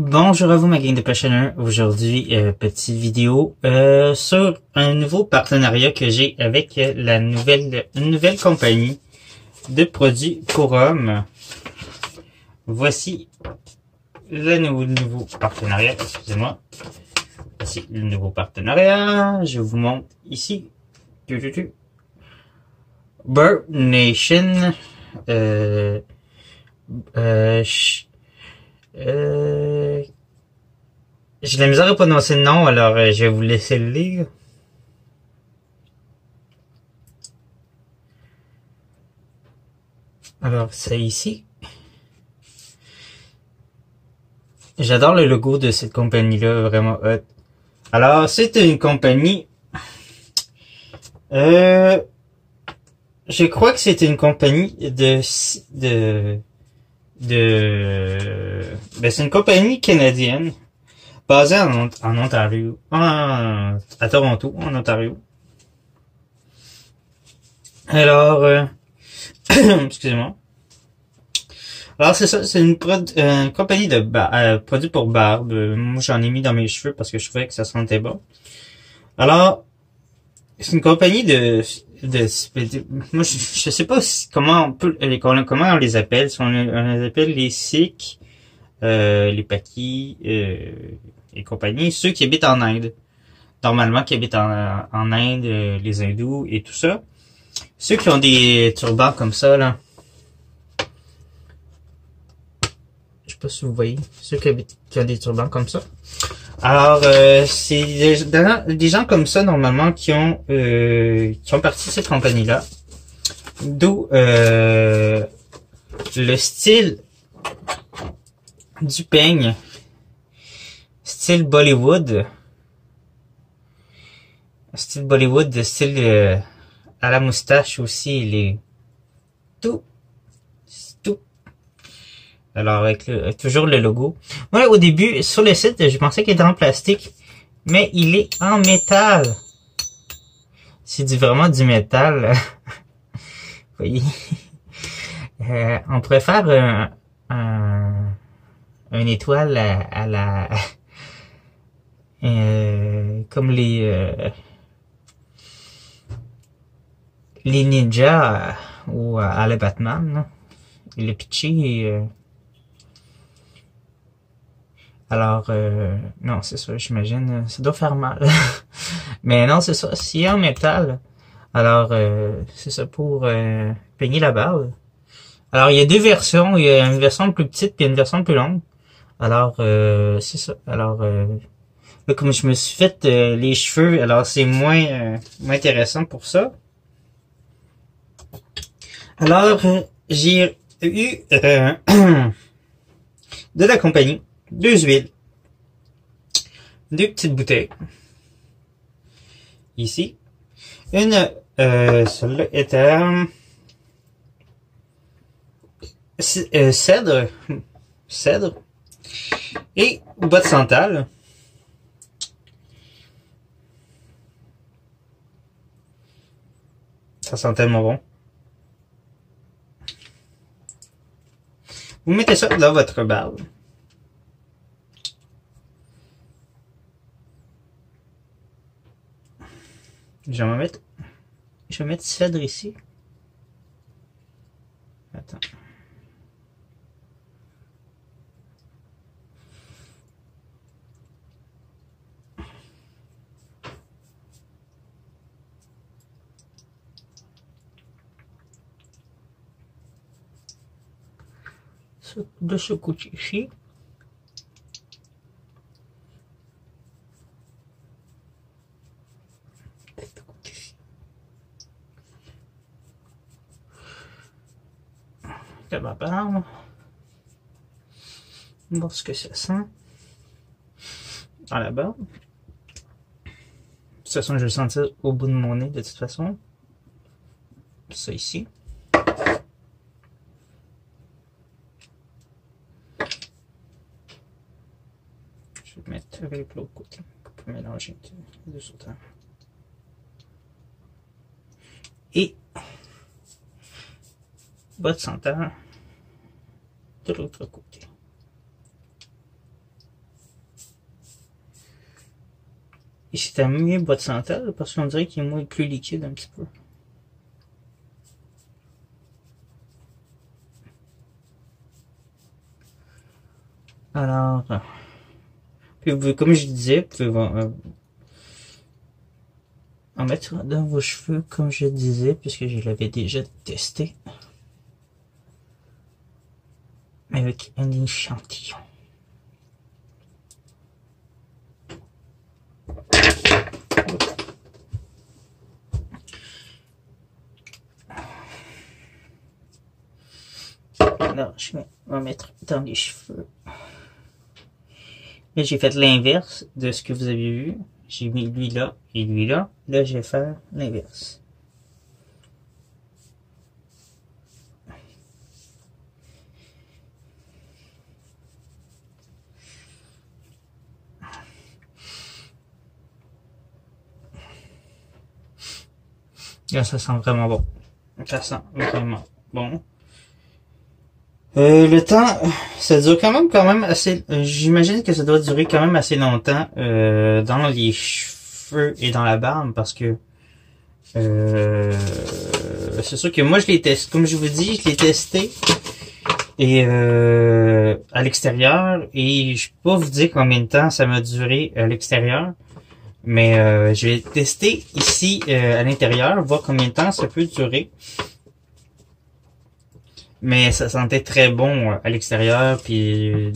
Bonjour à vous ma gang de passionneurs. Aujourd'hui, petite vidéo sur un nouveau partenariat que j'ai avec une nouvelle compagnie de produits pour hommes. Voici le nouveau partenariat, excusez-moi. Voici le nouveau partenariat. Je vous montre ici. Bird Nation. J'ai de la misère à prononcer le nom, alors je vais vous laisser le lire. Alors, c'est ici. J'adore le logo de cette compagnie-là, vraiment hot. Alors, c'est une compagnie... je crois que c'est une compagnie ben, c'est une compagnie canadienne. Basé en Ontario, à Toronto, en Ontario. Alors, excusez-moi. Alors c'est ça, c'est une compagnie de produits pour barbe. Moi j'en ai mis dans mes cheveux parce que je trouvais que ça sentait bon. Alors, c'est une compagnie moi je sais pas comment on les appelle. Si on les appelle les Sikhs, les Pakis, et compagnie, ceux qui habitent en Inde. Normalement, qui habitent en Inde, les hindous et tout ça. Ceux qui ont des turbans comme ça, là. Je sais pas si vous voyez. Ceux qui ont des turbans comme ça. Alors, c'est des gens comme ça, normalement, qui ont parti de cette compagnie-là. D'où le style du peigne. Style Bollywood, style à la moustache aussi, il tout. Alors avec toujours le logo. Moi au début sur le site, je pensais qu'il était en plastique, mais il est en métal. C'est vraiment du métal. Vous voyez, on pourrait faire une étoile à la comme les ninjas ou à la Batman, là. Le pitcher. Alors, non, c'est ça, j'imagine. Ça doit faire mal. Mais non, c'est ça. C'est en métal. Alors, c'est ça pour peigner la barbe. Alors, il y a deux versions. Il y a une version plus petite puis une version plus longue. Alors, c'est ça. Alors, là, comme je me suis fait les cheveux, alors c'est moins intéressant pour ça. Alors, j'ai eu de la compagnie, 2 huiles, 2 petites bouteilles. Ici. Une, celle-là était cèdre et bois de santal. Ça sent tellement bon. Vous mettez ça dans votre barbe. Je vais mettre cèdre ici. Attends. De ce côté ici. De ma barbe. Voir ce que ça sent. Dans la barbe. De toute façon, je vais le sentir au bout de mon nez de toute façon. Ça ici. Je vais mettre avec l'autre côté pour mélanger les deux autres. Et bois de santal de l'autre côté. c'était mieux boîte santal parce qu'on dirait qu'il est moins plus liquide un petit peu. Alors, puis comme je disais, vous pouvez en mettre dans vos cheveux comme je disais, puisque je l'avais déjà testé. Avec un échantillon. Alors, je vais mettre dans les cheveux. Là, j'ai fait l'inverse de ce que vous avez vu. J'ai mis lui là et lui là. Là, je vais faire l'inverse. Là, ça sent vraiment bon. Ça sent vraiment bon. Le temps, ça dure quand même assez, j'imagine que ça doit durer quand même assez longtemps, dans les cheveux et dans la barbe, parce que, c'est sûr que moi je l'ai testé, comme je vous dis, je l'ai testé, et, à l'extérieur, et je peux pas vous dire combien de temps ça m'a duré à l'extérieur, mais, je vais tester ici, à l'intérieur, voir combien de temps ça peut durer. Mais ça sentait très bon à l'extérieur, puis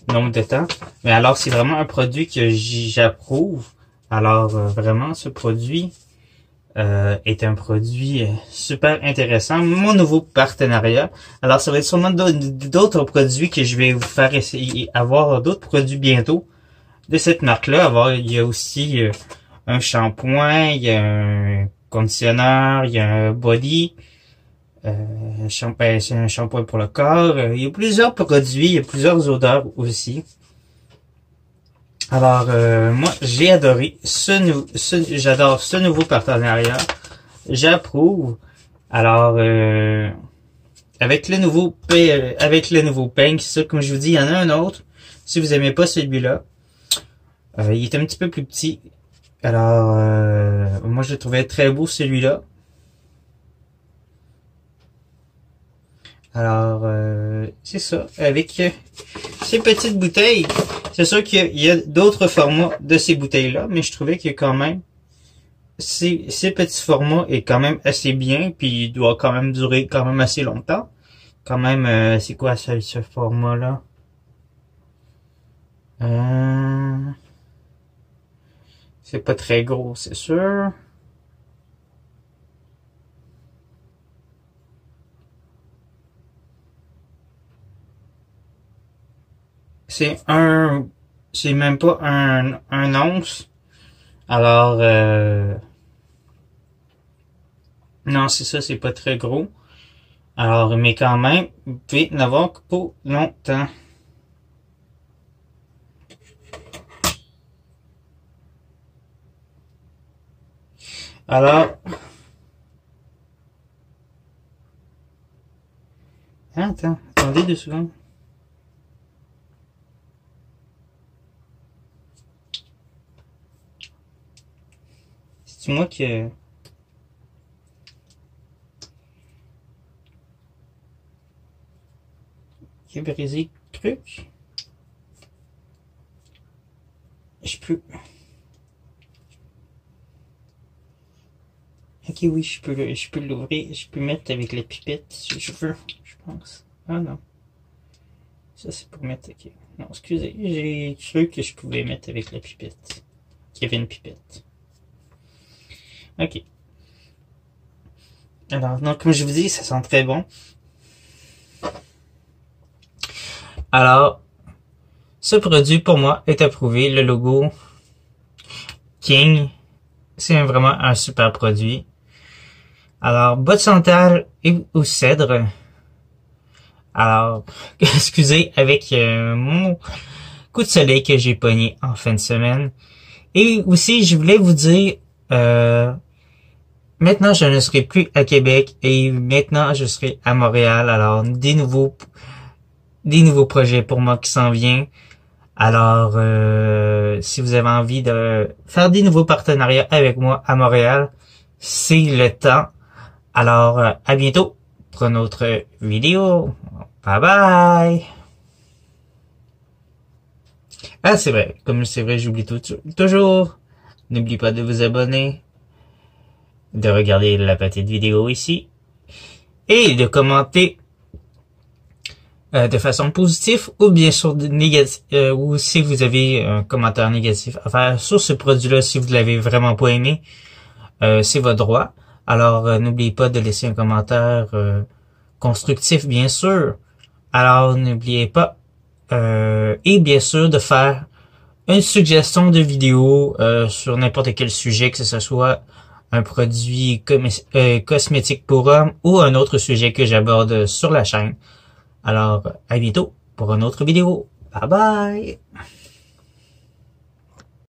nombre de temps. Mais alors, c'est vraiment un produit que j'approuve. Alors, vraiment, ce produit est un produit super intéressant. Mon nouveau partenariat. Alors, ça va être sûrement d'autres produits que je vais vous faire essayer, avoir d'autres produits bientôt de cette marque-là. Il y a aussi un shampoing, il y a un conditionneur, il y a un body. C'est un shampoing pour le corps. Il y a plusieurs produits, il y a plusieurs odeurs aussi. Alors, moi, j'ai adoré j'adore ce nouveau partenariat. J'approuve. Alors, avec le nouveau peigne, c'est ça, comme je vous dis, il y en a un autre. Si vous aimez pas celui-là, il est un petit peu plus petit. Alors, moi, je le trouvais très beau celui-là. Alors, c'est ça. Avec ces petites bouteilles, c'est sûr qu'il y a d'autres formats de ces bouteilles-là, mais je trouvais que quand même, ces petits formats est quand même assez bien, puis il doit quand même durer quand même assez longtemps. Quand même, c'est quoi ce format-là? C'est pas très gros, c'est sûr. C'est même pas un once. Alors, non, c'est ça, c'est pas très gros. Alors, mais quand même, vous pouvez en avoir pour longtemps. Alors, attendez 2 secondes. C'est moi qui ai brisé le truc. Je peux. Ok, oui, je peux l'ouvrir. Je peux mettre avec la pipette si je veux, je pense. Ah non. Ça, c'est pour mettre. Ok. Non, excusez. J'ai cru que je pouvais mettre avec la pipette. Qu'il y avait une pipette. Ok. Alors, donc, comme je vous dis, ça sent très bon. Alors, ce produit, pour moi, est approuvé. Le logo King, c'est vraiment un super produit. Alors, boîte santal ou cèdre. Alors, excusez, avec mon coup de soleil que j'ai pogné en fin de semaine. Et aussi, je voulais vous dire, maintenant, je ne serai plus à Québec et maintenant, je serai à Montréal. Alors, des nouveaux projets pour moi qui s'en viennent. Alors, si vous avez envie de faire des nouveaux partenariats avec moi à Montréal, c'est le temps. Alors, à bientôt pour une autre vidéo. Bye bye! Ah, c'est vrai. Comme c'est vrai, j'oublie toujours. N'oubliez pas de vous abonner, de regarder la petite vidéo ici et de commenter de façon positive ou bien sûr négative, ou si vous avez un commentaire négatif à faire sur ce produit-là, si vous l'avez vraiment pas aimé, c'est votre droit. Alors, n'oubliez pas de laisser un commentaire constructif, bien sûr. Alors, n'oubliez pas, et bien sûr, de faire une suggestion de vidéo sur n'importe quel sujet, que ce soit un produit cosmétique pour hommes ou un autre sujet que j'aborde sur la chaîne. Alors, à bientôt pour une autre vidéo. Bye bye!